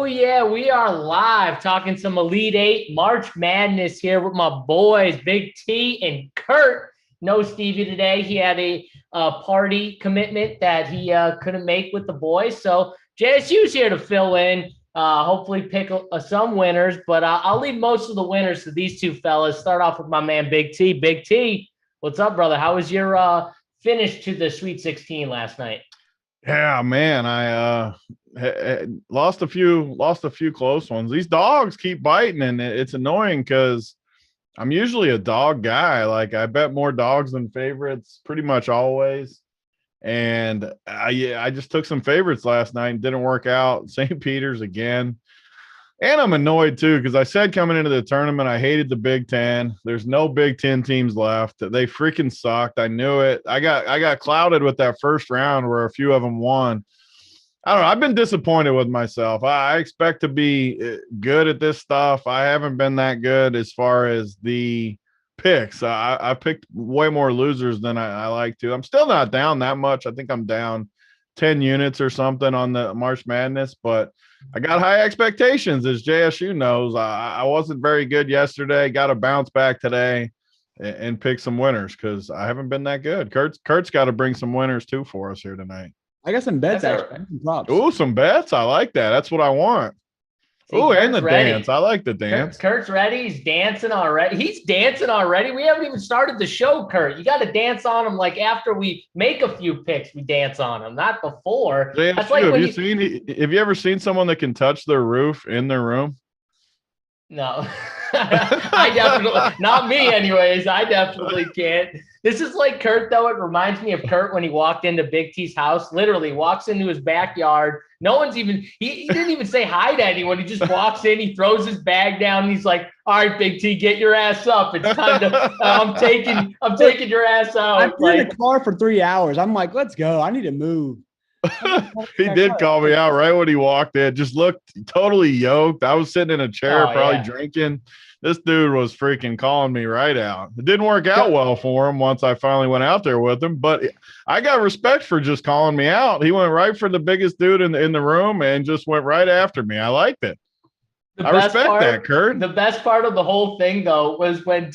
Oh, yeah, we are live talking some Elite Eight March Madness here with my boys, Big T and Kurt. No Stevie today. He had a party commitment that he couldn't make with the boys. So JSU's here to fill in, hopefully pick some winners, but I'll leave most of the winners to these two fellas. Start off with my man, Big T. Big T, what's up, brother? How was your finish to the Sweet 16 last night? Yeah, man, I lost a few close ones. These dogs keep biting, and it's annoying because I'm usually a dog guy. Like I bet more dogs than favorites pretty much always. And I just took some favorites last night and didn't work out. St. Peter's again. And I'm annoyed too because I said coming into the tournament I hated the Big Ten. There's no Big Ten teams left. They freaking sucked. I knew it. I got clouded with that first round where a few of them won. I don't know. I've been disappointed with myself. I expect to be good at this stuff. I haven't been that good as far as the picks. I picked way more losers than I like to. I'm still not down that much. I think I'm down 10 units or something on the March Madness, but I got high expectations, as JSU knows. I wasn't very good yesterday. Got to bounce back today and pick some winners because I haven't been that good. Kurt's got to bring some winners too for us here tonight. I got some bets actually. Ooh, some bets. I like that. That's what I want. Oh, and the dance. I like the dance. Kurt's ready. He's dancing already. He's dancing already. We haven't even started the show, Kurt. You got to dance on him like after we make a few picks, we dance on him, not before. That's like have you ever seen someone that can touch their roof in their room? No. I definitely, not me anyways. I definitely can't. This is like Kurt, though. It reminds me of Kurt when he walked into Big T's house, literally walks into his backyard. No one's even, he didn't even say hi to anyone. He just walks in, he throws his bag down, and he's like, all right, Big T, get your ass up. It's time to, I'm taking your ass out. I've been in the car for 3 hours. I'm like, let's go. I need to move. He did call me out right when he walked in. Just looked totally yoked. I was sitting in a chair, probably drinking. This dude was freaking calling me right out. It didn't work out well for him once I finally went out there with him, but I got respect for just calling me out. He went right for the biggest dude in the room and just went right after me. I liked it. I respect that, Kurt. The best part of the whole thing, though, was when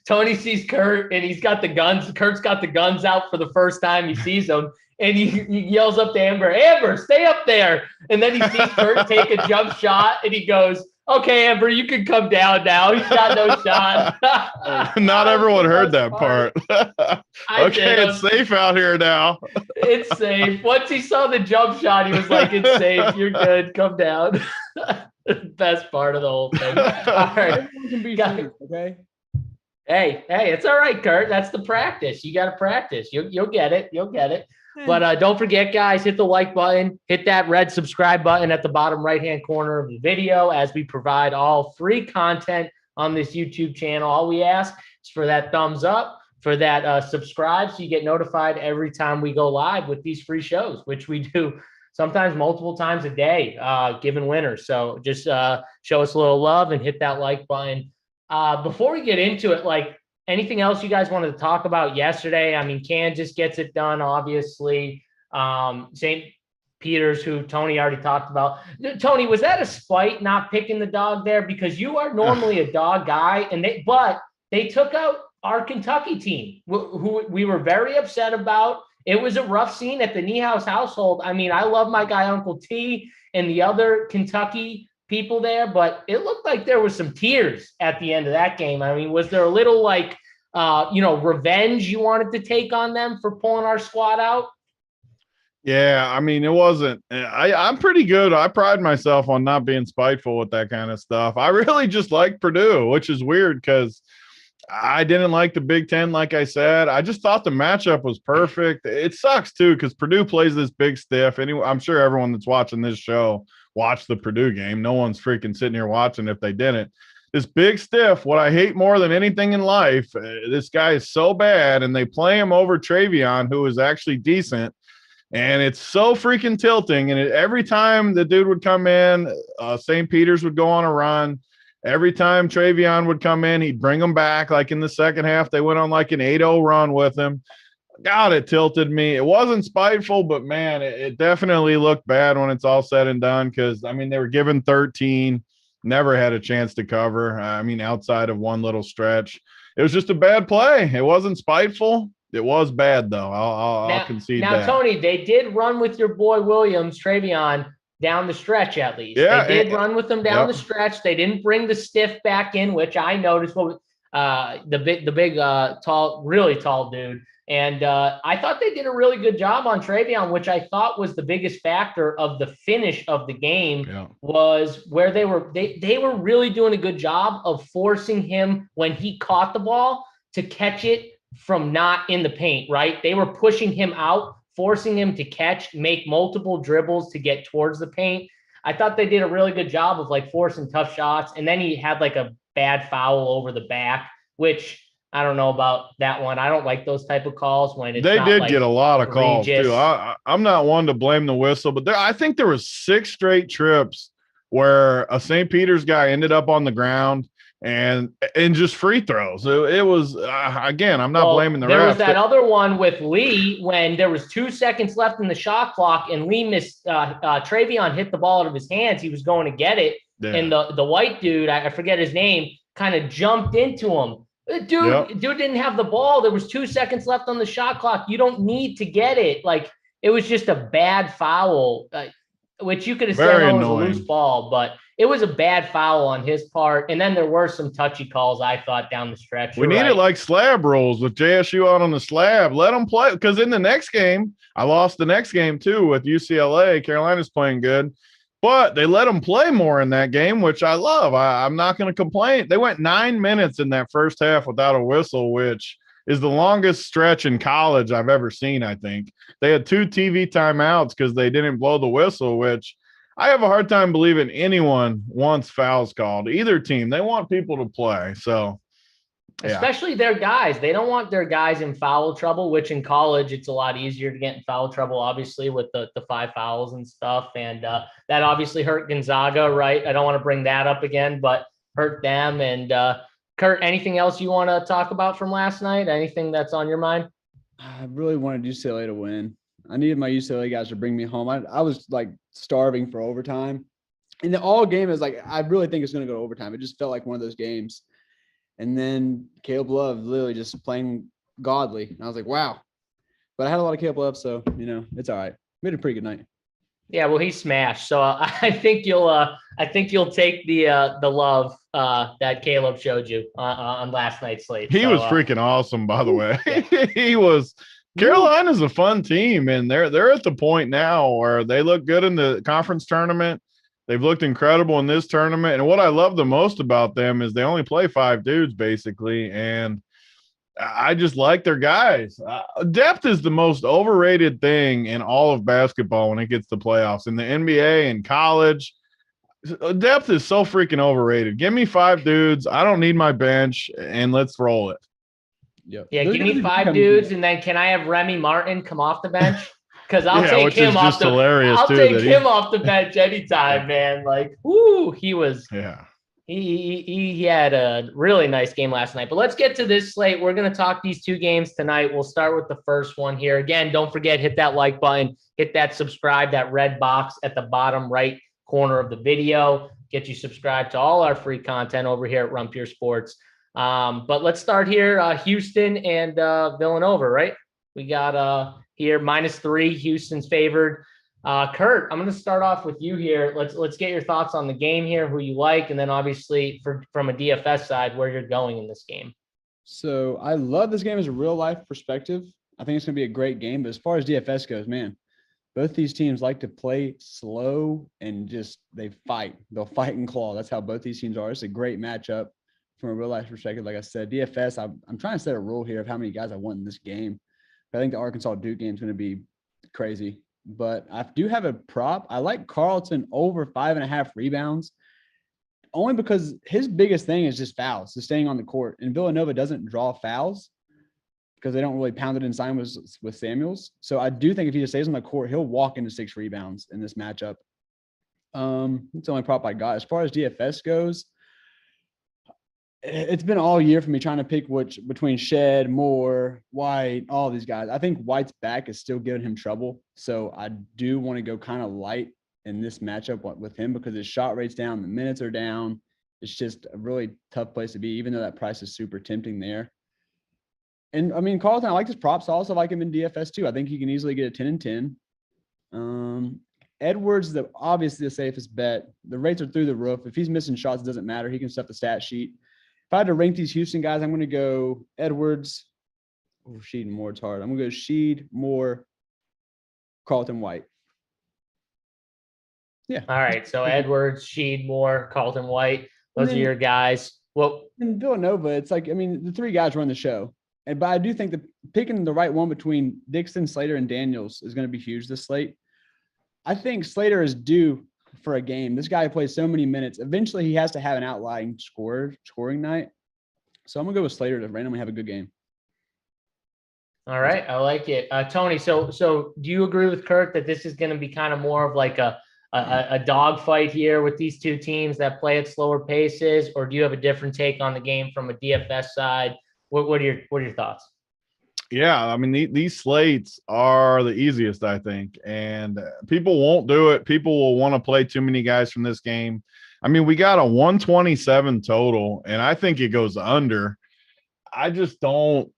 Tony sees Kurt and he's got the guns. Kurt's got the guns out for the first time he sees them. And he yells up to Amber, stay up there. And then he sees Kurt take a jump shot and he goes, okay, Amber, you can come down now. He's got no shot. Not everyone heard that part. Okay, it's safe out here now. It's safe. Once he saw the jump shot, he was like, it's safe. You're good. Come down. Best part of the whole thing. All right. Okay. Hey, it's all right, Kurt. That's the practice. You got to practice. You'll get it. You'll get it. But don't forget, guys, hit the like button, hit that red subscribe button at the bottom right-hand corner of the video as we provide all free content on this YouTube channel. All we ask is for that thumbs up, for that subscribe so you get notified every time we go live with these free shows, which we do sometimes multiple times a day, giving winners. So just show us a little love and hit that like button. Before we get into it, anything else you guys wanted to talk about yesterday? I mean, Kansas gets it done, obviously. St. Peter's, who Tony already talked about. Tony, was that a spite not picking the dog there? Because you are normally a dog guy, but they took out our Kentucky team, who we were very upset about. It was a rough scene at the Niehaus household. I mean, I love my guy Uncle T and the other Kentucky people there, but it looked like there was some tears at the end of that game. I mean, was there a little revenge you wanted to take on them for pulling our squad out? Yeah, I mean, it wasn't. I'm pretty good. I pride myself on not being spiteful with that kind of stuff. I really just like Purdue, which is weird because I didn't like the Big Ten, like I said. I just thought the matchup was perfect. It sucks, too, because Purdue plays this big stiff. Anyway, I'm sure everyone that's watching this show watched the Purdue game. No one's freaking sitting here watching if they didn't. This big stiff, what I hate more than anything in life, this guy is so bad, and they play him over Travion, who is actually decent, and it's so freaking tilting. And every time the dude would come in, St. Peter's would go on a run. Every time Travion would come in, he'd bring them back. Like in the second half, they went on like an 8-0 run with him. God, it tilted me. It wasn't spiteful, but man, it definitely looked bad when it's all said and done. Because I mean, they were given 13, never had a chance to cover. I mean, outside of one little stretch, it was just a bad play. It wasn't spiteful. It was bad though. I'll concede now, that. Tony, they did run with your boy Williams, Travion, down the stretch at least. Yeah, they did run with them down yep. the stretch. They didn't bring the stiff back in, which I noticed. The big, tall, really tall dude. And I thought they did a really good job on Travion, which I thought was the biggest factor of the finish of the game. Yeah. Was where they were really doing a good job of forcing him when he caught the ball to catch it from not in the paint, right? They were pushing him out, forcing him to catch, make multiple dribbles to get towards the paint. I thought they did a really good job of like forcing tough shots. And then he had like a bad foul over the back, which I don't know about that one. I don't like those type of calls when it's they not did like get a lot of calls egregious. too. I'm not one to blame the whistle, but I think there was 6 straight trips where a St. Peter's guy ended up on the ground and just free throws. It was again, I'm not blaming the refs. There was that other one with Lee when there was 2 seconds left in the shot clock and Lee missed. Travion hit the ball out of his hands. He was going to get it, and the white dude, I forget his name, kind of jumped into him. Dude didn't have the ball. There was 2 seconds left on the shot clock. You don't need to get it. Like, it was just a bad foul, which you could have said was a loose ball, but it was a bad foul on his part. And then there were some touchy calls, I thought, down the stretch. We needed like slab rules with JSU out on the slab. Let them play, because in the next game, I lost the next game too with UCLA. Carolina's playing good, but they let them play more in that game, which I love. I'm not going to complain. They went 9 minutes in that first half without a whistle, which is the longest stretch in college I've ever seen, I think. They had 2 TV timeouts because they didn't blow the whistle, which I have a hard time believing anyone wants fouls called. Either team, they want people to play. So, yeah. Especially their guys. They don't want their guys in foul trouble, which in college, it's a lot easier to get in foul trouble, obviously, with the 5 fouls and stuff. And that obviously hurt Gonzaga, right? I don't want to bring that up again, but hurt them. And Kurt, anything else you want to talk about from last night? Anything that's on your mind? I really wanted UCLA to win. I needed my UCLA guys to bring me home. I was like starving for overtime. And the all game is like, I really think it's going to go to overtime. It just felt like one of those games. And then Caleb Love literally just playing godly. And I was like, wow. But I had a lot of Caleb Love, so, it's all right. We had a pretty good night. Yeah, well, he smashed. So I think you'll take the love that Caleb showed you on last night's slate. He was freaking awesome, by the way. He was. Carolina's a fun team, and they're at the point now where they look good in the conference tournament. They've looked incredible in this tournament. And what I love the most about them is they only play 5 dudes, basically. And I just like their guys. Depth is the most overrated thing in all of basketball when it gets to playoffs. In the NBA and college, depth is so freaking overrated. Give me 5 dudes. I don't need my bench, and let's roll it. Yep. Yeah, give me 5 dudes, and then can I have Remy Martin come off the bench? Because I'll take him off the off the bench anytime, man. Like, whoo, he was. Yeah. He had a really nice game last night. But let's get to this slate. We're going to talk these 2 games tonight. We'll start with the first one here. Again, don't forget, hit that like button, hit that subscribe, that red box at the bottom right corner of the video. Get you subscribed to all our free content over here at Run Pure Sports. But let's start here. Houston and Villanova, right? We got here -3. Houston's favored. Kurt, I'm going to start off with you here. Let's get your thoughts on the game here, who you like, and then obviously from a DFS side, where you're going in this game. So I love this game as a real life perspective. I think it's going to be a great game. But as far as DFS goes, man, both these teams like to play slow and just they fight. They'll fight and claw. That's how both these teams are. It's a great matchup from a real life perspective. Like I said, DFS, I'm trying to set a rule here of how many guys I want in this game. I think the Arkansas Duke game is going to be crazy. But I do have a prop. I like Carlton over 5.5 rebounds, only because his biggest thing is just fouls, just staying on the court. And Villanova doesn't draw fouls because they don't really pound it inside with Samuels. So I do think if he just stays on the court, he'll walk into 6 rebounds in this matchup. It's the only prop I got. As far as DFS goes, It's been all year for me trying to pick which between Shed, Moore, White, all these guys. I think White's back is still giving him trouble. So I do want to go kind of light in this matchup with him because his shot rate's down, the minutes are down. It's just a really tough place to be, even though that price is super tempting there. And I mean, Carlton, I like his props. I also like him in DFS too. I think he can easily get a 10 and 10. Edwards, obviously the safest bet. The rates are through the roof. If he's missing shots, it doesn't matter. He can stuff the stat sheet. If I had to rank these Houston guys, I'm going to go Edwards. Oh, Sheed and Moore, it's hard. I'm going to go Sheed, Moore, Carlton, White. Yeah. All right. So Edwards, Sheed, Moore, Carlton, White. Those are your guys. Well, in Villanova, it's like, I mean, the three guys run the show. But I do think that picking the right one between Dixon, Slater, and Daniels is going to be huge this slate. I think Slater is due for a game. This guy plays so many minutes. Eventually, he has to have an outlying scoring night. So I'm going to go with Slater to randomly have a good game. All right. I like it. Tony, so do you agree with Kurt that this is going to be kind of more of like a dogfight here with these two teams that play at slower paces, or do you have a different take on the game from a DFS side? What are your thoughts? Yeah, I mean, these slates are the easiest, I think, and people won't do it. People will want to play too many guys from this game. I mean, we got a 127 total, and I think it goes under. I just don't.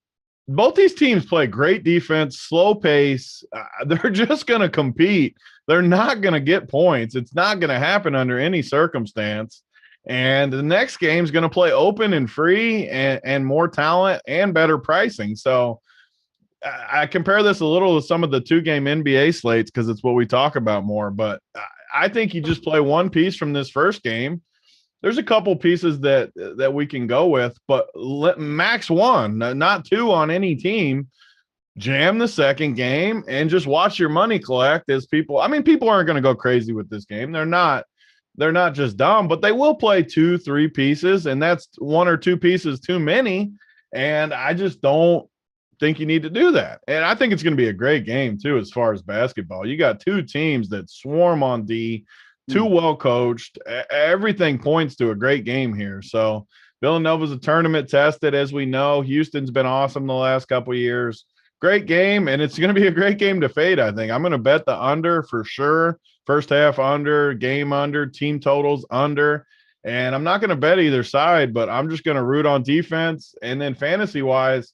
Both these teams play great defense, slow pace. They're just going to compete. They're not going to get points. It's not going to happen under any circumstance. And the next game is going to play open and free and more talent and better pricing. So I compare this a little to some of the 2-game NBA slates because it's what we talk about more. But I think you just play one piece from this first game. There's a couple pieces that we can go with, but max one, not two on any team. Jam the second game and just watch your money collect as people. I mean, people aren't going to go crazy with this game. They're not just dumb, but they will play 2-3 pieces, and that's one or two pieces too many. And I just don't think you need to do that. And I think it's going to be a great game too, as far as basketball. You got two teams that swarm on D, too well coached. Everything points to a great game here. So Villanova's a tournament tested, as we know. Houston's been awesome the last couple of years. Great game, and it's going to be a great game to fade, I think. I'm going to bet the under for sure. First half under, game under, team totals under. And I'm not going to bet either side, but I'm just going to root on defense. And then fantasy-wise,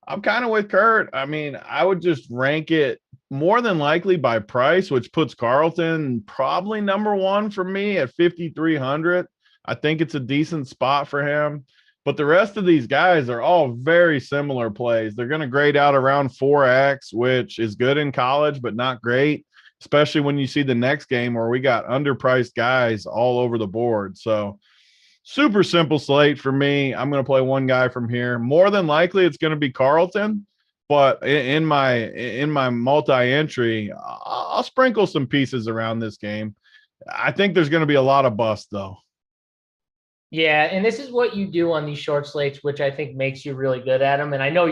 I'm kind of with Kurt. I mean, I would just rank it more than likely by price, which puts Carlton probably number one for me at 5,300. I think it's a decent spot for him. But the rest of these guys are all very similar plays. They're going to grade out around 4X, which is good in college, but not great, especially when you see the next game where we got underpriced guys all over the board. So super simple slate for me. I'm going to play one guy from here. More than likely, it's going to be Carlton. But in my multi-entry, I'll sprinkle some pieces around this game. I think there's going to be a lot of bust, though. Yeah, and this is what you do on these short slates, which I think makes you really good at them. And I know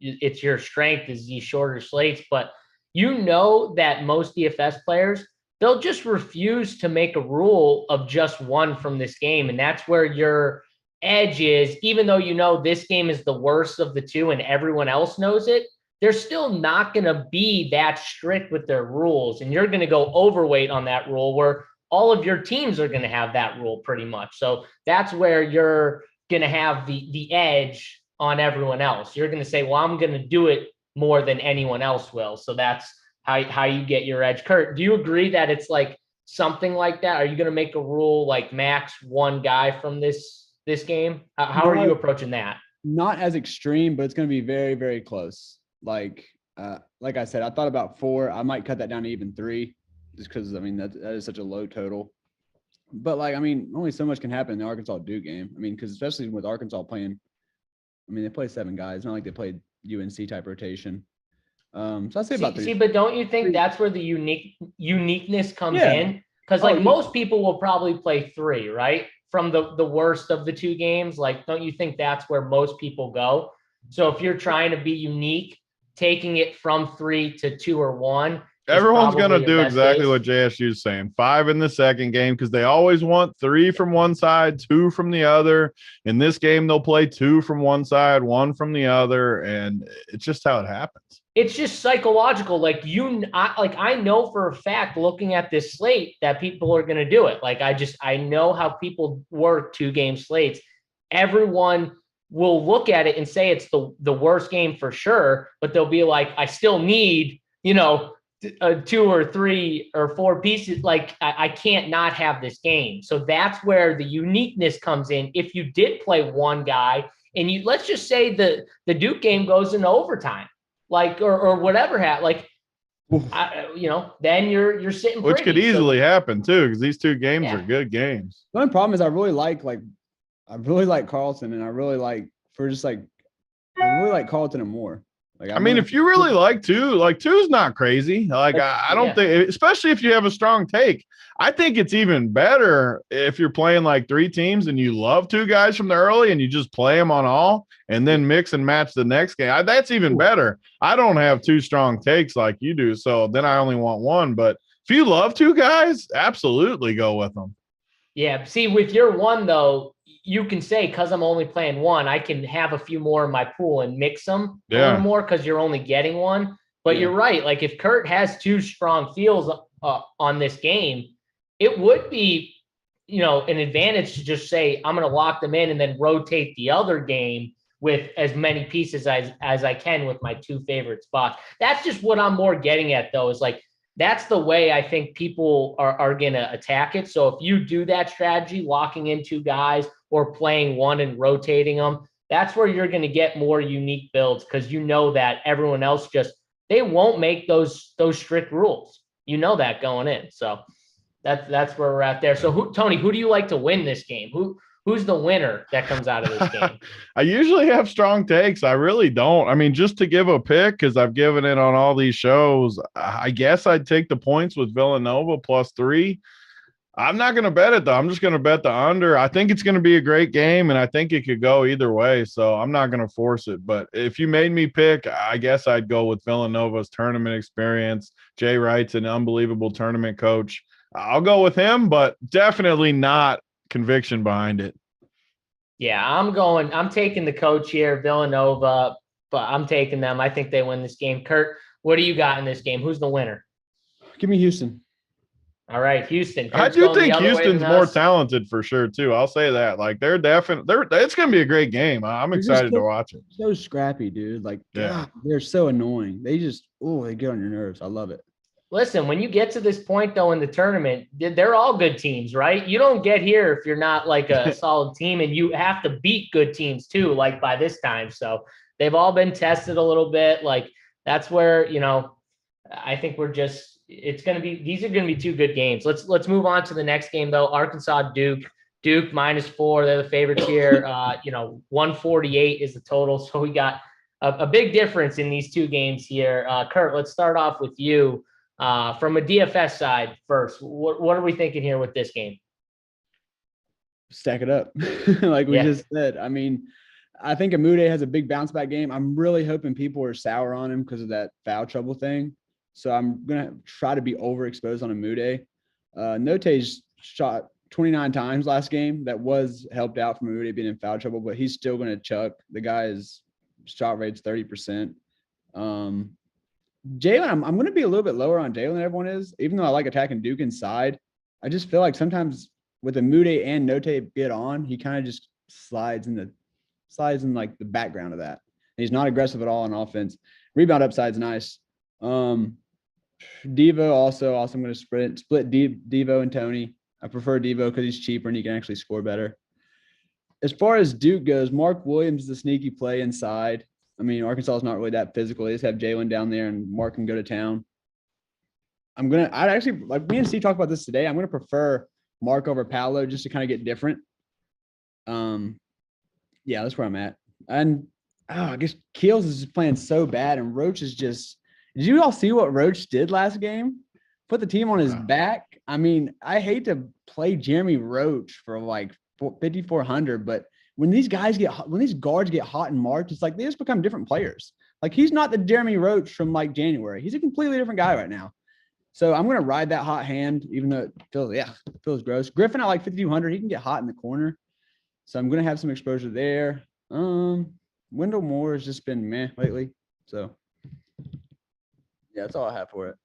it's your strength is these shorter slates, but you know that most DFS players, they'll just refuse to make a rule of just one from this game. And that's where your edge is, even though you know this game is the worst of the two and everyone else knows it, they're still not going to be that strict with their rules. And you're going to go overweight on that rule where all of your teams are going to have that rule pretty much. So that's where you're going to have the edge on everyone else. You're going to say, well, I'm going to do it more than anyone else will. So that's how you get your edge. Kurt, do you agree that it's like something like that? Are you going to make a rule like max one guy from this game? How are you approaching that? Not as extreme, but it's going to be very, very close. Like I said, I thought about 4. I might cut that down to even 3. Just because, I mean, that is such a low total. But, like, I mean, only so much can happen in the Arkansas-Duke game. I mean, because especially with Arkansas playing, I mean, they play 7 guys. It's not like they played UNC-type rotation. So I'd say about 3. See, but don't you think that's where the uniqueness comes in? Because, most people will probably play 3, right? From the worst of the 2 games. Like, don't you think that's where most people go? So if you're trying to be unique, taking it from 3 to 2 or 1, Everyone's going to probably do your best exactly case. what JSU is saying. 5 in the second game because they always want 3 from one side, 2 from the other. In this game, they'll play 2 from one side, 1 from the other, and it's just how it happens. It's just psychological. Like I know for a fact, looking at this slate, that people are going to do it. Like I know how people work 2-game slates. Everyone will look at it and say it's the worst game for sure, but they'll be like, I still need, 2 or 3 or 4 pieces. Like I can't not have this game. So that's where the uniqueness comes in. If you did play one guy and let's just say the Duke game goes into overtime, like, or whatever, then you're sitting Which pretty. could easily happen too, because these 2 games are good games. The only problem is I really like Carlton, and I really like Carlton and more. Like, I mean, if you really like 2, like 2's not crazy. Like I don't think, especially if you have a strong take. I think it's even better if you're playing like 3 teams and you love 2 guys from the early and you just play them on all and then mix and match the next game. That's even better. I don't have 2 strong takes like you do, so then I only want 1. But if you love 2 guys, absolutely go with them. Yeah. See, with your 1 though, you can say, because I'm only playing 1, I can have a few more in my pool and mix them a little more because you're only getting 1. But you're right. Like if Kurt has 2 strong feels on this game, it would be, an advantage to just say, I'm going to lock them in and then rotate the other game with as many pieces as I can with my 2 favorite spots. That's just what I'm more getting at, though, is like, that's the way I think people are going to attack it. So if you do that strategy, locking in 2 guys or playing 1 and rotating them, that's where you're going to get more unique builds, because that everyone else they won't make those strict rules. That going in. So that's where we're at there. So Tony, who do you like to win this game? Who's the winner that comes out of this game? I usually have strong takes. I really don't. I mean, just to give a pick, because I've given it on all these shows, I guess I'd take the points with Villanova +3. I'm not going to bet it, though. I'm just going to bet the under. I think it's going to be a great game, and I think it could go either way, so I'm not going to force it. But if you made me pick, I guess I'd go with Villanova's tournament experience. Jay Wright's an unbelievable tournament coach. I'll go with him, but definitely not conviction behind it. Yeah, I'm taking the coach here, Villanova, but I'm taking them. I think they win this game. Kurt, what do you got in this game? Who's the winner? Give me Houston. All right, Houston. I do think Houston's more talented for sure too. I'll say that. Like it's going to be a great game. I'm excited to watch it. So scrappy, dude. Like, God, they're so annoying. They get on your nerves. I love it. Listen, when you get to this point, though, in the tournament, they're all good teams, right? You don't get here if you're not like a solid team, and you have to beat good teams too, like by this time. So they've all been tested a little bit. Like that's where, I think these are going to be 2 good games. Let's move on to the next game, though. Arkansas, Duke -4. They're the favorites here. 148 is the total. So we got a big difference in these 2 games here. Kurt, let's start off with you. From a DFS side first, what are we thinking here with this game? Stack it up. Like we just said. I mean, I think Amude has a big bounce back game. I'm really hoping people are sour on him because of that foul trouble thing. So I'm going to try to be overexposed on Amude. Note's shot 29 times last game. That was helped out from Amude being in foul trouble, but he's still going to chuck. The guy's shot rate's 30%. Jalen, I'm going to be a little bit lower on Jalen than everyone is, even though I like attacking Duke inside. I just feel like sometimes with Amude and Note get on, he kind of just slides in like the background of that. And he's not aggressive at all on offense. Rebound upside's nice. Devo also I'm going to split Devo and Tony. I prefer Devo because he's cheaper and he can actually score better. As far as Duke goes, Mark Williams is a sneaky play inside. I mean, Arkansas is not really that physical. They just have Jalen down there and Mark can go to town. I'd actually, like me and Steve talked about this today, I'm going to prefer Mark over Paolo just to kind of get different. Yeah, that's where I'm at. And I guess Keels is just playing so bad, and Roach is just – did you all see what Roach did last game? Put the team on his back. I mean, I hate to play Jeremy Roach for like 5,400, but when these guards get hot in March, it's like they just become different players. Like he's not the Jeremy Roach from like January. He's a completely different guy right now. So I'm going to ride that hot hand, even though it feels gross. Griffin, I like 5,200. He can get hot in the corner. So I'm going to have some exposure there. Wendell Moore has just been meh lately. So, yeah, that's all I have for it.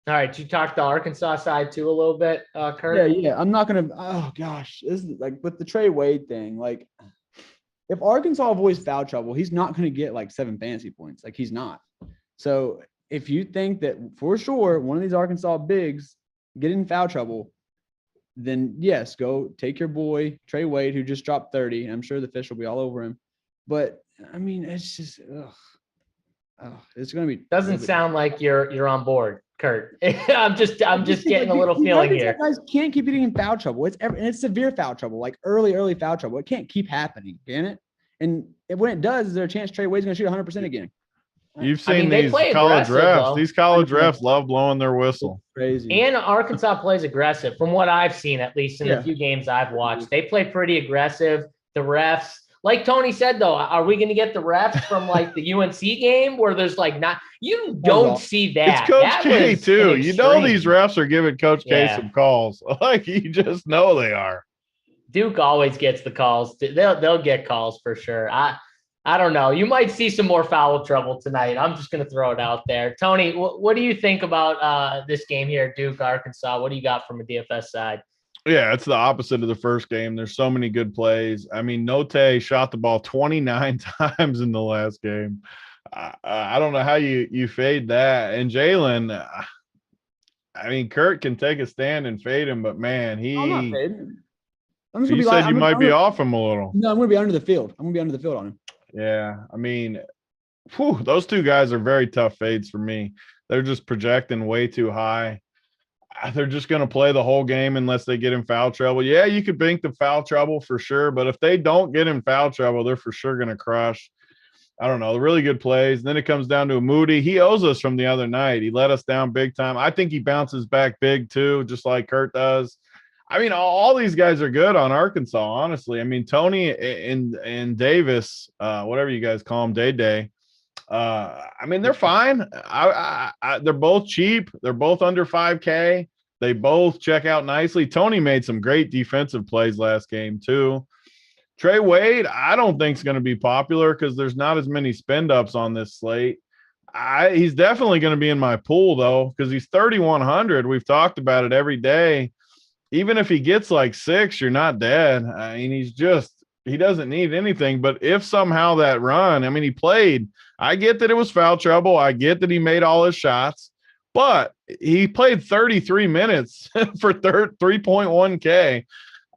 All right, you talked the Arkansas side too a little bit, Kurt. Yeah. I'm not going to – oh, gosh. This is like with the Trey Wade thing, like if Arkansas avoids foul trouble, he's not going to get like 7 fantasy points. Like he's not. So if you think that for sure one of these Arkansas bigs get in foul trouble, then yes, go take your boy Trey Wade, who just dropped 30. I'm sure the fish will be all over him. But I mean, it's just it's gonna be. Doesn't sound like you're on board, Kurt. I'm just getting a little feeling here. Guys can't keep getting in foul trouble. It's severe foul trouble, like early foul trouble. It can't keep happening, can it? And when it does, is there a chance Trey Wade's gonna shoot 100% again? You've seen these college refs. These college refs love blowing their whistle. It's crazy. And Arkansas plays aggressive, from what I've seen, at least in the few games I've watched. They play pretty aggressive. The refs, like Tony said, though, are we going to get the refs from like the UNC game where there's like not? You don't see that. It's Coach K too. You know these refs are giving Coach K some calls. Like you just know they are. Duke always gets the calls. They'll get calls for sure. I don't know. You might see some more foul trouble tonight. I'm just going to throw it out there. Tony, what do you think about this game here, Duke, Arkansas? What do you got from a DFS side? Yeah, it's the opposite of the first game. There's so many good plays. I mean, Note shot the ball 29 times in the last game. I don't know how you fade that. And Jalen, I mean, Kurt can take a stand and fade him, but man, I'm not fading. You said you might be off him a little. No, I'm going to be under the field. I'm going to be under the field on him. Yeah, I mean, those two guys are very tough fades for me. They're just projecting way too high. They're just going to play the whole game unless they get in foul trouble. Yeah, you could bank the foul trouble for sure, but if they don't get in foul trouble, they're for sure going to crush. I don't know, the really good plays. And then it comes down to Moody. He owes us from the other night. He let us down big time. I think he bounces back big too, just like Kurt does. I mean, all these guys are good on Arkansas, honestly. I mean, Tony and Davis, whatever you guys call them, Day. I mean, they're fine. They're both cheap. They're both under 5K. They both check out nicely. Tony made some great defensive plays last game, too. Trey Wade, I don't think is going to be popular because there's not as many spend-ups on this slate. He's definitely going to be in my pool, though, because he's 3,100. We've talked about it every day. Even if he gets like 6, you're not dead. I mean, he doesn't need anything. But if somehow that run, I mean, he played. I get that it was foul trouble. I get that he made all his shots. But he played 33 minutes for 3.1K.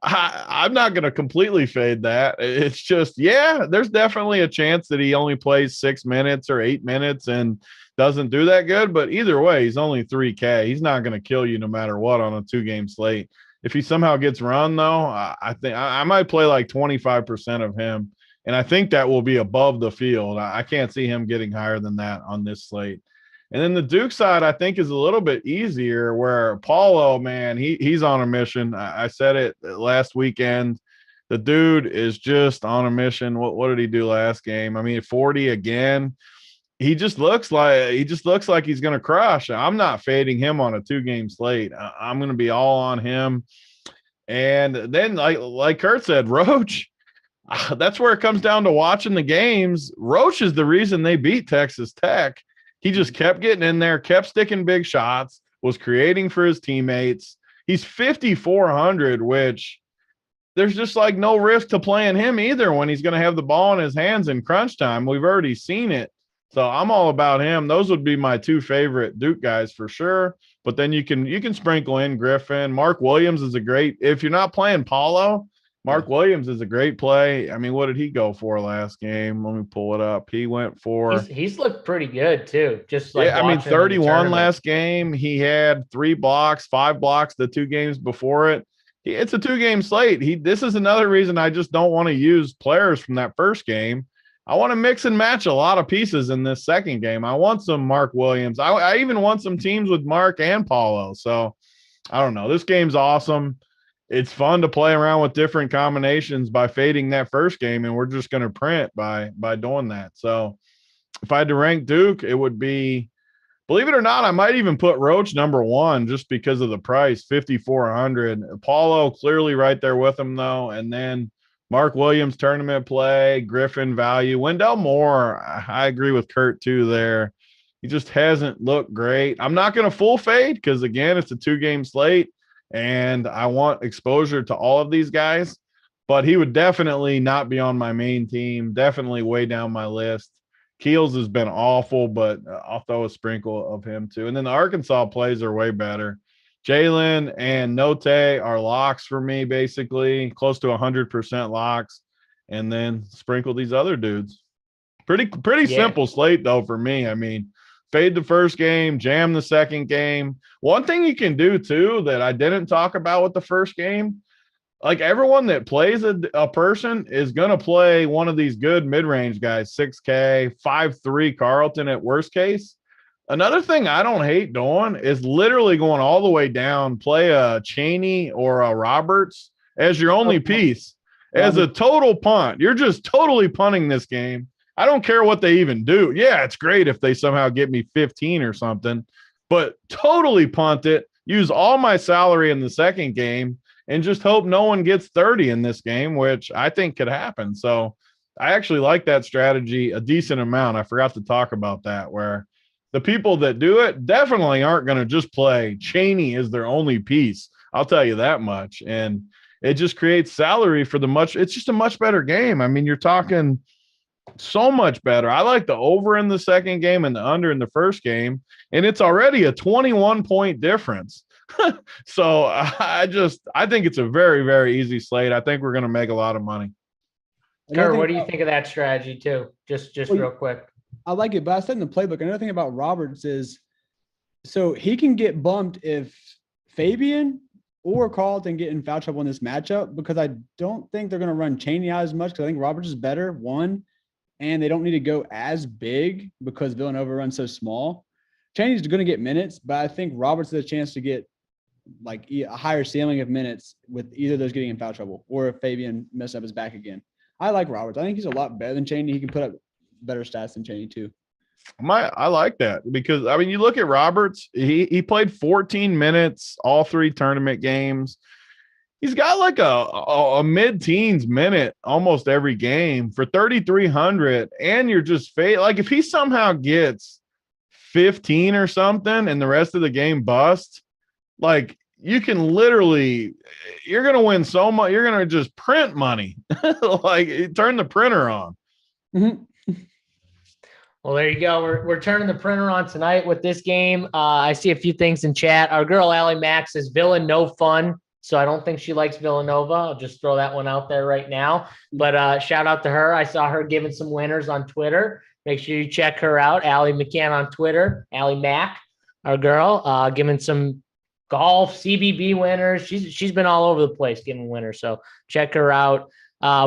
I'm not going to completely fade that. It's just, there's definitely a chance that he only plays 6 minutes or 8 minutes and doesn't do that good. But either way, he's only 3K. He's not going to kill you no matter what on a 2-game slate. If he somehow gets run, though, I think I might play like 25% of him. And I think that will be above the field. I can't see him getting higher than that on this slate. And then the Duke side, I think, is a little bit easier where Paulo, man, he's on a mission. I said it last weekend. The dude is just on a mission. What did he do last game? I mean, 40 again. He just looks like he's going to crush. I'm not fading him on a 2-game slate. I'm going to be all on him. And then, like Kurt said, Roach, that's where it comes down to watching the games. Roach is the reason they beat Texas Tech. He just kept getting in there, kept sticking big shots, was creating for his teammates. He's 5,400, which there's just like no risk to playing him either when he's going to have the ball in his hands in crunch time. We've already seen it. So I'm all about him. Those would be my 2 favorite Duke guys for sure. But then you can sprinkle in Griffin. Mark Williams is a great – if you're not playing Paulo, Mark Williams is a great play. I mean, what did he go for last game? Let me pull it up. He went for – He's looked pretty good too. Just like 31 last game. He had 3 blocks, 5 blocks the 2 games before it. It's a 2-game slate. This is another reason I just don't want to use players from that first game. I want to mix and match a lot of pieces in this second game. I want some Mark Williams. I even want some teams with Mark and Paulo. So I don't know. This game's awesome. It's fun to play around with different combinations by fading that first game, and we're just going to print by doing that. So if I had to rank Duke, it would be Believe it or not, I might even put Roach number 1 just because of the price, 5,400. Paulo clearly right there with him though, and then Mark Williams tournament play, Griffin value, Wendell Moore. I agree with Kurt too there. He just hasn't looked great. I'm not going to full fade because again, it's a 2-game slate, and I want exposure to all of these guys. But he would definitely not be on my main team. Definitely way down my list. Keels has been awful, but I'll throw a sprinkle of him too. And then the Arkansas plays are way better. Jalen and Note are locks for me, basically close to 100% locks. And then sprinkle these other dudes. Pretty simple slate though for me. I mean, fade the first game, jam the second game. One thing you can do too that I didn't talk about with the first game, like everyone that plays a person is going to play one of these good mid-range guys, 6K, 5'3 Carlton at worst case. Another thing I don't hate doing is literally going all the way down, play a Cheney or a Roberts as your only piece, as a total punt. You're just totally punting this game. I don't care what they even do. Yeah, it's great if they somehow get me 15 or something, but totally punt it, use all my salary in the second game, and just hope no one gets 30 in this game, which I think could happen. So I actually like that strategy a decent amount. I forgot to talk about that, where the people that do it definitely aren't going to just play Cheney as their only piece. I'll tell you that much. And it just creates salary for it's just a much better game. I mean, you're talking so much better. I like the over in the second game and the under in the first game, and it's already a 21-point difference. So I think it's a very, very easy slate. I think we're going to make a lot of money. Kurt, what do you think of that strategy too? Just real quick. I like it, but I said in the playbook, another thing about Roberts is, so he can get bumped if Fabian or Carlton get in foul trouble in this matchup, because I don't think they're going to run Cheney out as much, because I think Roberts is better, one, and they don't need to go as big because Villanova runs so small. Cheney's going to get minutes, but I think Roberts has a chance to get like a higher ceiling of minutes with either of those getting in foul trouble, or if Fabian messes up his back again. I like Roberts. I think he's a lot better than Cheney. He can put up better stats than Cheney too. I like that, because I mean, you look at Roberts, he played 14 minutes all 3 tournament games. He's got like a mid-teens minute almost every game for 3,300, and you're just like if he somehow gets 15 or something and the rest of the game busts, like you can literally, you're going to win so much. You're going to just print money, like turn the printer on. Mm-hmm. Well, there you go. We're turning the printer on tonight with this game. I see a few things in chat. Our girl Allie Max says Villan no fun, so I don't think she likes Villanova. I'll just throw that one out there right now. But shout out to her. I saw her giving some winners on Twitter. Make sure you check her out, Allie McCann on Twitter. Allie Mac, our girl, giving some golf CBB winners. She's been all over the place giving winners, so check her out.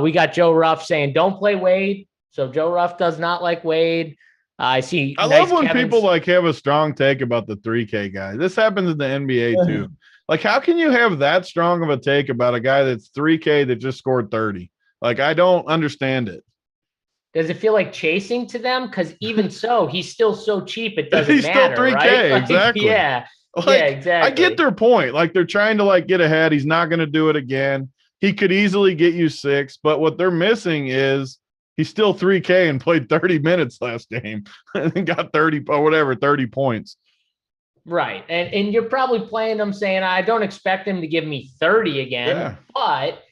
We got Joe Ruff saying don't play Wade. So Joe Ruff does not like Wade. I see. I love when people like have a strong take about the 3K guy. This happens in the NBA too. Like, how can you have that strong of a take about a guy that's 3K that just scored 30? Like, I don't understand it. Does it feel like chasing to them? Because even so, he's still so cheap, it doesn't he's matter. Still 3K, right? Like, exactly. Yeah. Like, yeah, exactly. I get their point. Like, they're trying to like get ahead. He's not going to do it again. He could easily get you 6, but what they're missing is he's still 3K and played 30 minutes last game and got 30 or whatever, 30 points. Right. And you're probably playing him saying, I don't expect him to give me 30 again, but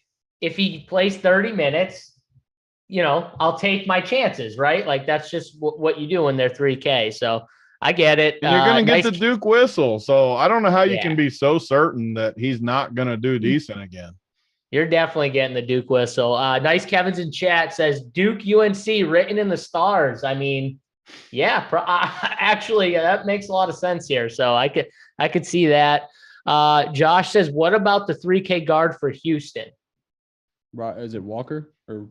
if he plays 30 minutes, you know, I'll take my chances, right? Like that's just what you do when they're 3K. So I get it. And you're going to get the Duke whistle. So I don't know how you can be so certain that he's not going to do decent again. You're definitely getting the Duke whistle. Nice Kevin's in chat says Duke UNC written in the stars. I mean, yeah, actually, that makes a lot of sense here. So I could see that. Josh says, what about the 3K guard for Houston? Right. Is it Walker or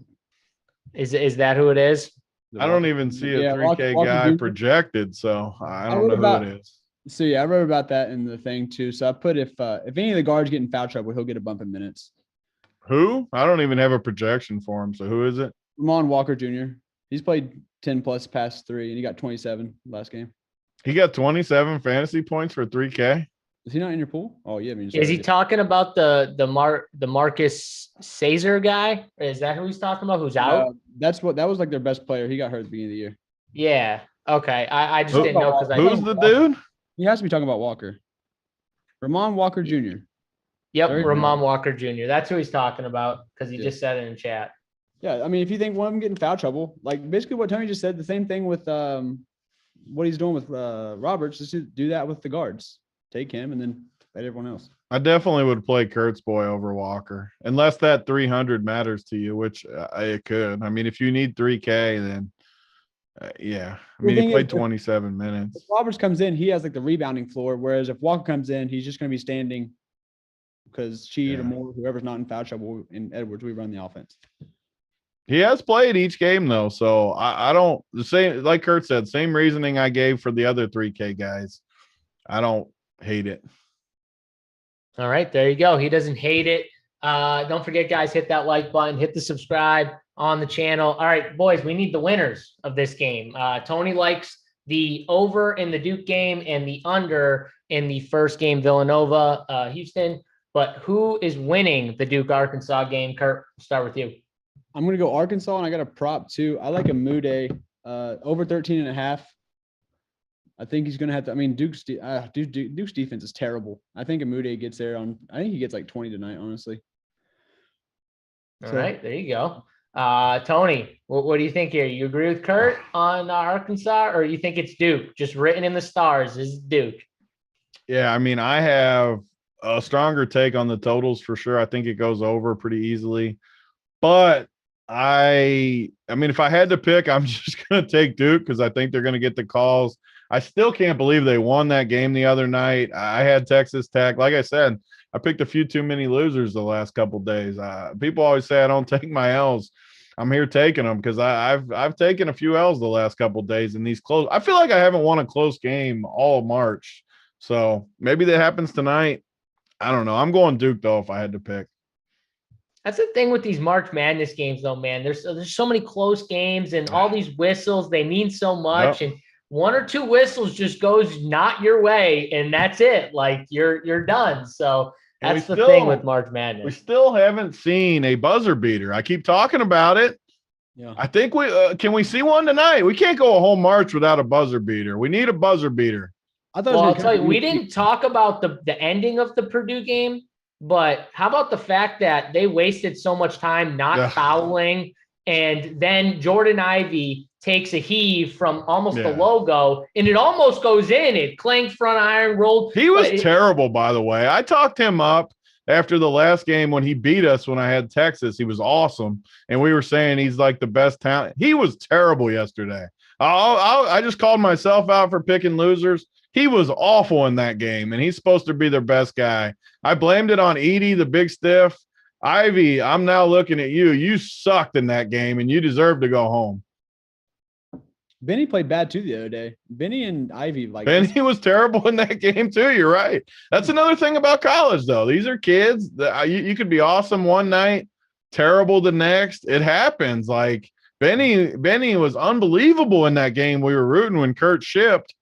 is that who it is? I don't even see a 3K Walker guy projected, so I don't know who it is. So yeah, I wrote about that in the thing too. So I put if any of the guards get in foul trouble, he'll get a bump in minutes. Who? I don't even have a projection for him. So who is it? Ramon Walker Jr. He's played 10 plus past 3, and he got 27 last game. He got 27 fantasy points for 3K. Is he not in your pool? Oh, yeah. I mean, Is he talking about the Marcus Caesar guy? Is that who he's talking about? Who's out? That was like their best player. He got hurt at the beginning of the year. Yeah. Okay. I just Who- didn't know because Who's the dude? He has to be talking about Walker. Ramon Walker Jr. Yep, Very Ramon good. Walker Jr. That's who he's talking about because he just said it in chat. Yeah, I mean, if you think one of them getting foul trouble, like basically what Tony just said, the same thing with what he's doing with Roberts, just do that with the guards. Take him and then let everyone else. I definitely would play Kurt's boy over Walker, unless that 300 matters to you, which it could. I mean, if you need 3K, then yeah. I mean, he played 27 minutes. If Roberts comes in, he has like the rebounding floor, whereas if Walker comes in, he's just going to be standing because Sheed or Moore, whoever's not in foul trouble, in Edwards, we run the offense. He has played each game though, so I don't the same like Kurt said, same reasoning I gave for the other 3K guys. I don't hate it. All right, there you go. He doesn't hate it. Don't forget, guys, hit that like button, hit the subscribe on the channel. All right, boys, we need the winners of this game. Tony likes the over in the Duke game and the under in the first game, Villanova, Houston. But who is winning the Duke Arkansas game? Kurt, start with you. I'm going to go Arkansas, and I got a prop too. I like a Mude over 13.5. I think he's going to have to. I mean, Duke's defense is terrible. I think a Mude gets there on. I think he gets like 20 tonight, honestly. All right, there you go. Tony, what do you think here? You agree with Kurt on Arkansas, or you think it's Duke? Just written in the stars is Duke. Yeah, I mean, I have a stronger take on the totals for sure. I think it goes over pretty easily, but I mean, if I had to pick, I'm just going to take Duke because I think they're going to get the calls. I still can't believe they won that game the other night. I had Texas Tech. Like I said, I picked a few too many losers the last couple of days. People always say I don't take my L's. I'm here taking them because I've taken a few L's the last couple of days in these close. I feel like I haven't won a close game all of March. So maybe that happens tonight. I don't know. I'm going Duke though if I had to pick. That's the thing with these March Madness games, though, man. There's so many close games and all these whistles. They mean so much, and one or two whistles just goes not your way, and that's it. Like you're done. So that's the thing with March Madness. We still haven't seen a buzzer beater. I keep talking about it. Yeah. I think can we see one tonight? We can't go a whole March without a buzzer beater. We need a buzzer beater. I'll tell you, we didn't talk about the ending of the Purdue game. But how about the fact that they wasted so much time not fouling, and then Jordan Ivey takes a heave from almost the logo, and it almost goes in. It clanged front iron, rolled. He was terrible, by the way. I talked him up after the last game when he beat us when I had Texas. He was awesome, and we were saying he's like the best talent. He was terrible yesterday. I just called myself out for picking losers. He was awful in that game, and he's supposed to be their best guy. I blamed it on Edey, the big stiff. Ivy, I'm now looking at you. You sucked in that game, and you deserve to go home. Benny played bad, too, the other day. Benny and Ivy. Benny was terrible in that game, too. You're right. That's another thing about college, though. These are kids. You could be awesome one night, terrible the next. It happens. Like, Benny was unbelievable in that game we were rooting when Kurt shipped.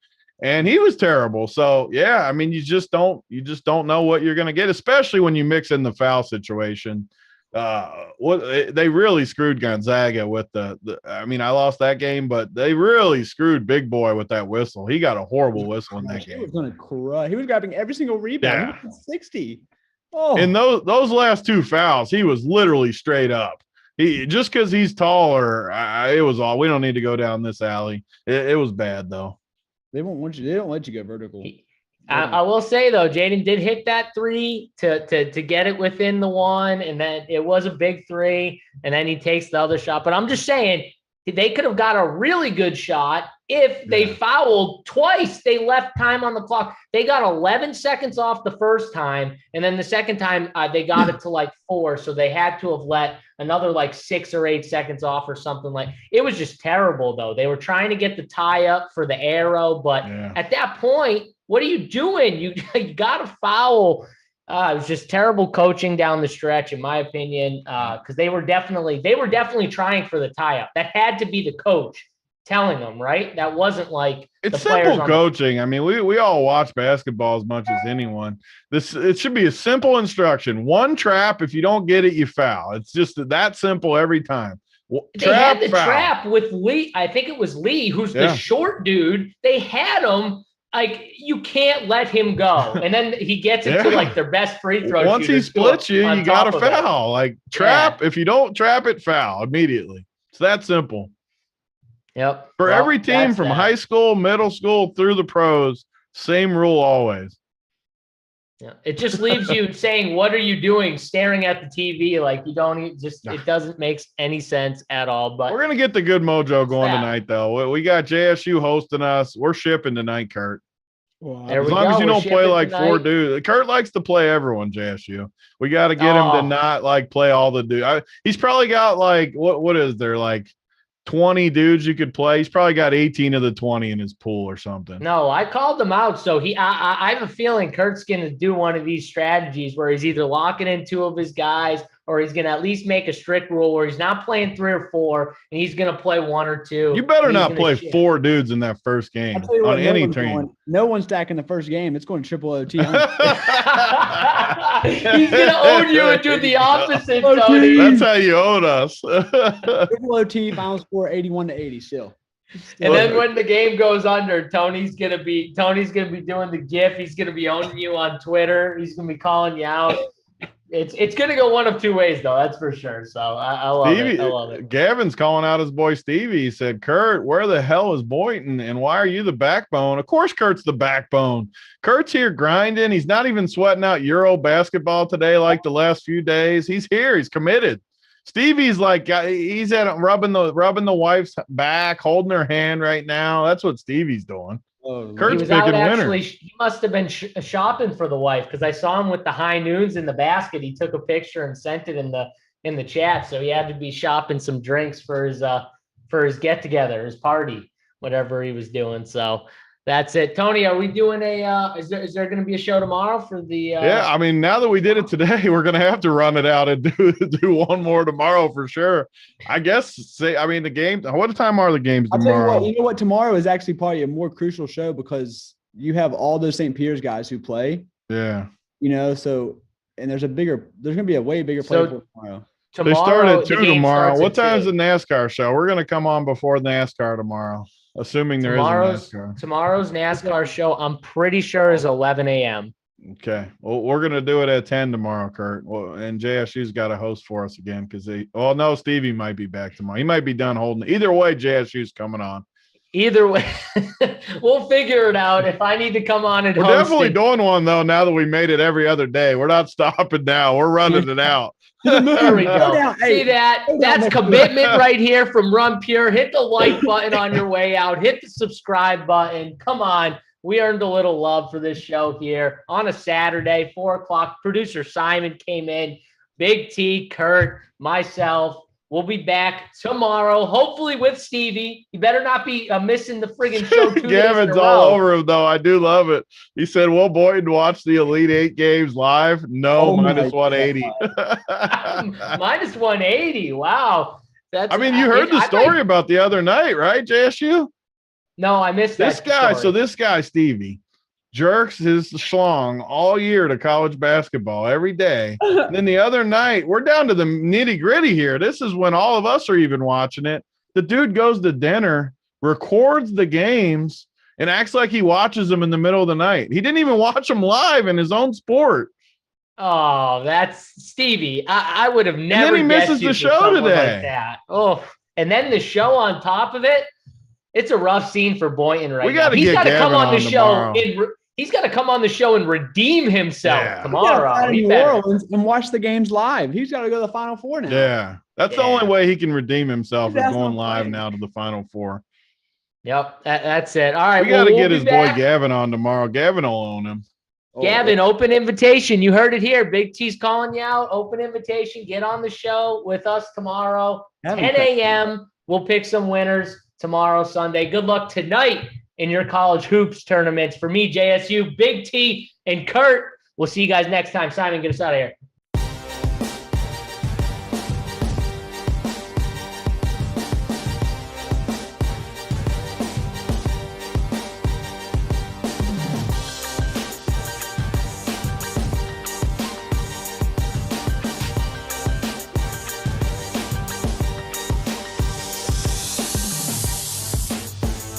And he was terrible. So yeah, I mean, you just don't know what you're going to get, especially when you mix in the foul situation. They really screwed Gonzaga with I mean, I lost that game, but they really screwed Big Boy with that whistle. He got a horrible whistle in that game. He was going to cry. He was grabbing every single rebound. He was 60. Oh, in those last two fouls, he was literally straight up. He just because he's taller. It was all. We don't need to go down this alley. It was bad though. They won't want you. They don't let you go vertical. I will say though, Jaden did hit that three to get it within the one, and then it was a big three, and then he takes the other shot. But I'm just saying they could have got a really good shot if they fouled twice. They left time on the clock. They got 11 seconds off the first time, and then the second time they got it to like 4. So they had to have let another like 6 or 8 seconds off or something. Like it was just terrible though. They were trying to get the tie up for the arrow, but at that point, what are you doing? You got to foul. It was just terrible coaching down the stretch, in my opinion, because they were definitely trying for the tie up. That had to be the coach telling them, right? That wasn't like it's simple coaching. I mean, we all watch basketball as much as anyone. It should be a simple instruction. One trap. If you don't get it, you foul. It's just that simple every time. They had the trap with Lee. I think it was Lee, who's the short dude. They had him. Like, you can't let him go. And then he gets into like their best free throw. Once he splits you, you got to foul. Like, trap. If you don't trap it, foul immediately. It's that simple. Yep. For every team from high school, middle school, through the pros, same rule always. Yeah. It just leaves you saying, what are you doing? Staring at the TV. Like, you don't it doesn't make any sense at all. But we're going to get the good mojo going tonight, though. We got JSU hosting us. We're shipping tonight, Kurt. Well, as long as you don't play like tonight. 4 dudes. Kurt likes to play everyone, JSU. We got to get him to not like play all the dudes. He's probably got like, what is there? Like 20 dudes you could play. He's probably got 18 of the 20 in his pool or something. No, I called him out. So I have a feeling Kurt's going to do one of these strategies where he's either locking in 2 of his guys, or he's going to at least make a strict rule where he's not playing 3 or 4 and he's going to play 1 or 2. You better not play 4 dudes in that first game on any team. No one's stacking the first game. It's going triple OT. He's going to own you and do the opposite, Tony. That's how you own us. Triple OT, final score 81-80 still. And then when the game goes under, Tony's gonna be doing the GIF. He's gonna be owning you on Twitter. He's gonna be calling you out. It's gonna go one of 2 ways, though. That's for sure. So I love it. I love it. Gavin's calling out his boy Stevie. He said, "Kurt, where the hell is Boynton? And why are you the backbone?" Of course, Kurt's the backbone. Kurt's here grinding. He's not even sweating out Euro basketball today like the last few days. He's here. He's committed. Stevie's like he's at rubbing the wife's back, holding her hand right now. That's what Stevie's doing. Kurt's picking winners. He must have been shopping for the wife, because I saw him with the high noons in the basket. He took a picture and sent it in the chat. So he had to be shopping some drinks for his get together, his party, whatever he was doing. So that's it. Tony, are we doing is there going to be a show tomorrow for the Yeah, I mean, now that we did it today, we're going to have to run it out and do one more tomorrow for sure. I guess the game, what time are the games tomorrow? You know what, tomorrow is actually probably a more crucial show because you have all those St. Peter's guys who play. Yeah. So and there's going to be a way bigger play for tomorrow. They start at 2 tomorrow. What time is the NASCAR show? We're going to come on before NASCAR tomorrow. Assuming there is a NASCAR. Tomorrow's NASCAR show, I'm pretty sure, is 11 a.m. Okay. Well, we're going to do it at 10 tomorrow, Kurt. Well, and JSU's got a host for us again because no, Stevie might be back tomorrow. He might be done holding. Either way, JSU's coming on. Either way, we'll figure it out. If I need to come on and we're definitely doing one, though, now that we made it every other day. We're not stopping now. We're running it out. There we go. See that? That's commitment right here from Run Pure. Hit the like button on your way out. Hit the subscribe button. Come on. We earned a little love for this show here on a Saturday, 4 o'clock. Producer Simon came in. Big T, Kurt, myself. We'll be back tomorrow, hopefully with Stevie. You better not be missing the friggin' show 2 days in a row. Gavin's all over him, though. I do love it. He said, "Will Boynton watch the Elite 8 games live?" No, minus 180. Minus 180. Wow. You heard the story about the other night, right, JSU? No, I missed that. This guy, Stevie, jerks his schlong all year to college basketball every day. And then the other night, we're down to the nitty gritty here. This is when all of us are even watching it. The dude goes to dinner, records the games, and acts like he watches them in the middle of the night. He didn't even watch them live in his own sport. Oh, that's Stevie. I would have never. And then he misses the show today. Like that. Oh, and then the show on top of it. It's a rough scene for Boynton right now. He's got to come on the show. He's got to come on the show and redeem himself tomorrow. New Orleans and watch the games live. He's got to go to the Final Four now. Yeah, that's the only way he can redeem himself is going live now to the Final Four. Yep, that's it. All right, we got to get his boy Gavin on tomorrow. Gavin will own him. Gavin, open invitation. You heard it here. Big T's calling you out. Open invitation. Get on the show with us tomorrow, 10 a.m. We'll pick some winners tomorrow, Sunday. Good luck tonight in your college hoops tournaments. For me, JSU, Big T, and Kurt. We'll see you guys next time. Simon, get us out of here.